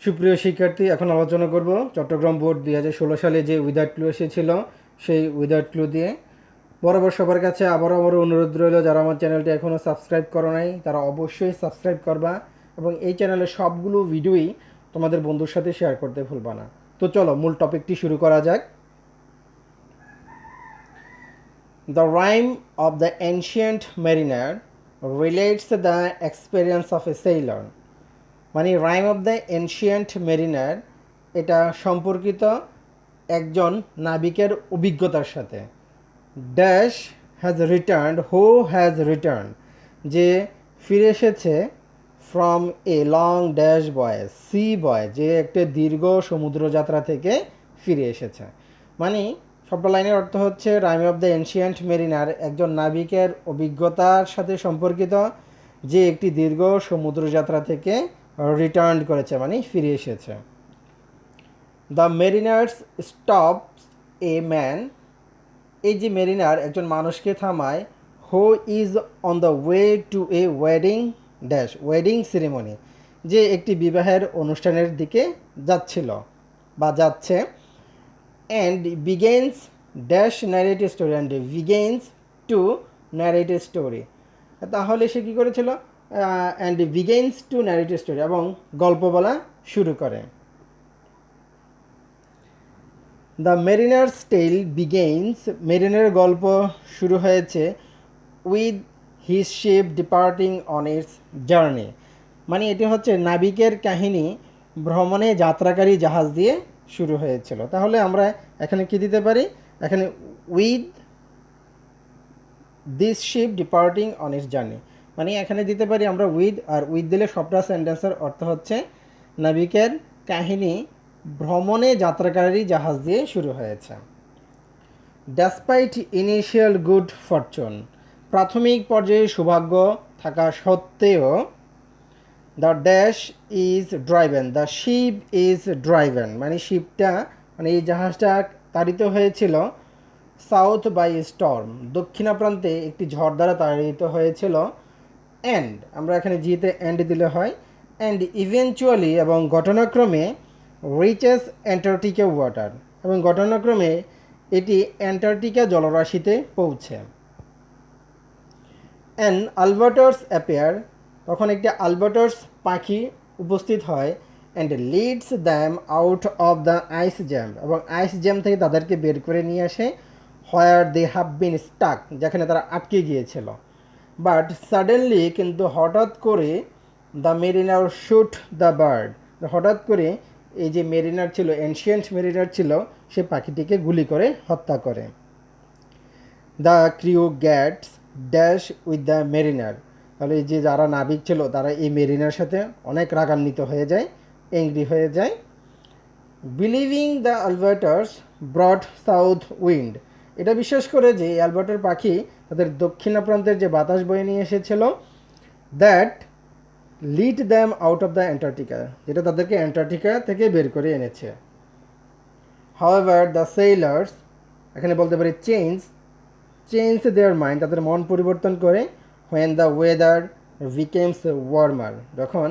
সুপ্রিয় শিক্ষার্থী, এখন আলোচনা করব চট্টগ্রাম বোর্ড 2016 সালে যে উইদাউট ক্লু এসেছিল সেই উইদাউট ক্লু দিয়ে। বরাবর সবার কাছে আবারও আমার অনুরোধ রইল, যারা আমার চ্যানেলটি এখনও সাবস্ক্রাইব করো নাই তারা অবশ্যই সাবস্ক্রাইব করবা এবং এই চ্যানেলের সবগুলো ভিডিওই তোমাদের বন্ধুর সাথে শেয়ার করতে ভুলবা না। তো চলো মূল টপিকটি শুরু করা যাক। The rhyme of the ancient mariner relates the experience of a sailor. মানে rime of the ancient mariner এটা সম্পর্কিত একজন নাবিকের অভিজ্ঞতার সাথে। Dash has return, who has return, যে ফিরে এসেছে, from a long dash boy, sea boy, যে একটা দীর্ঘ সমুদ্রযাত্রা থেকে ফিরে এসেছে। মানে সবটা লাইনের অর্থ হচ্ছে rime of the ancient mariner একজন নাবিকের অভিজ্ঞতার সাথে সম্পর্কিত, যে একটি দীর্ঘ সমুদ্রযাত্রা থেকে রিটার্ন করেছে, মানে ফিরে এসেছে। The mariners stops a man, এই যে মেরিনার একজন মানুষকে থামায়, who is on the way to a wedding dash, wedding ceremony, যে একটি বিবাহের অনুষ্ঠানের দিকে যাচ্ছিল বা যাচ্ছে। And begins dash narrate story, and begins to narrate story, তাহলে সে কী করেছিল, and begins to narrate story, এবং গল্প বলা শুরু করে। দ্য মেরিনার্স টেল বিগেইনস, মেরিনের গল্প শুরু হয়েছে, with his ship departing on its journey, মানে এটি হচ্ছে নাবিকের কাহিনী ভ্রমণে যাত্রাকারী জাহাজ দিয়ে শুরু হয়েছিল। তাহলে আমরা এখানে কি দিতে পারি, এখানে with this sheep departing on its journey, মানে এখানে দিতে পারি আমরা উইথ, আর উইথ দিলে সবটা সেন্টেন্সের অর্থ হচ্ছে নাবিকের কাহিনী ভ্রমণে যাত্রাকারী জাহাজ দিয়ে শুরু হয়েছে। ডেসপাইট ইনিশিয়াল গুড ফরচুন, প্রাথমিক পর্যায়ে সৌভাগ্য থাকা সত্ত্বেও, the dash is driven, the ship is driven, মানে শিপটা, মানে এই জাহাজটা তাড়িত হয়েছিল, সাউথ বাই স্টর্ম, দক্ষিণা প্রান্তে একটি ঝড় দ্বারা তাড়িত হয়েছিল। অ্যান্ড, আমরা এখানে জিতে অ্যান্ড দিলে হয়, অ্যান্ড ইভেনচুয়ালি, এবং ঘটনাক্রমে, রিচেস অ্যান্টার্কটিকা ওয়াটার, এবং ঘটনাক্রমে এটি অ্যান্টার্কটিকা জলরাশিতে পৌঁছে। অ্যান আলবার্টার্স অ্যাপেয়ার, তখন একটি আলবার্টার্স পাখি উপস্থিত হয়, and leads them out of the ice jam, এবং আইস জ্যাম থেকে তাদেরকে বের করে নিয়ে আসে, হোয়ার দে হ্যাভ বিন স্টাক, যেখানে তারা আটকে গিয়েছিল। বাট সাডেনলি, কিন্তু হঠাৎ করে, the mariner shoot the bird, হঠাৎ করে এই যে মেরিনার ছিল, এনশিয়েন্ট মেরিনার ছিল, সে পাখিটিকে গুলি করে হত্যা করে। The crew gets dash with the mariner, তাহলে এই যে যারা নাবিক ছিল তারা এই মেরিনার সাথে অনেক রাগান্বিত হয়ে যায়, অ্যাংরি হয়ে যায়। Believing the albatross broad south wind, এটা বিশ্বাস করে যে এই আলবার্টার পাখি তাদের দক্ষিণা প্রান্তের যে বাতাস বয়ে নিয়ে এসেছিল, that lead them out of the Antarctica, যেটা তাদেরকে অ্যান্টার্কটিকা থেকে বের করে এনেছে। হাউএভার দ্য সেলার্স, এখানে বলতে পারি চেঞ্জ দেয়ার মাইন্ড, তাদের মন পরিবর্তন করে, হোয়েন দ্য ওয়েদার বিকেমস ওয়ার্মার, যখন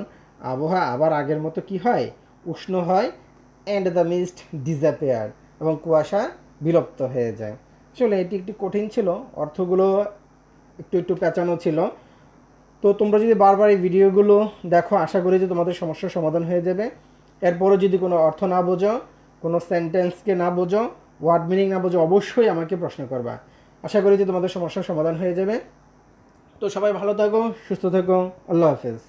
আবহাওয়া আবার আগের মতো কি হয়, উষ্ণ হয়। অ্যান্ড দ্য মিস্ট ডিসঅ্যাপিয়ার, এবং কুয়াশা বিলুপ্ত হয়ে যায়। আসলে এটি একটি কঠিন ছিল, অর্থগুলো একটু একটু পেঁচানো ছিল। তো তোমরা যদি বারবার এই ভিডিওগুলো দেখো, আশা করি যে তোমাদের সমস্যার সমাধান হয়ে যাবে। এরপরও যদি কোনো অর্থ না বোঝো, কোনো সেন্টেন্সকে না বোঝো, ওয়ার্ড মিনিং না বোঝো, অবশ্যই আমাকে প্রশ্ন করবা। আশা করি যে তোমাদের সমস্যার সমাধান হয়ে যাবে। তো সবাই ভালো থাকো, সুস্থ থাকো, আল্লাহ হাফেজ।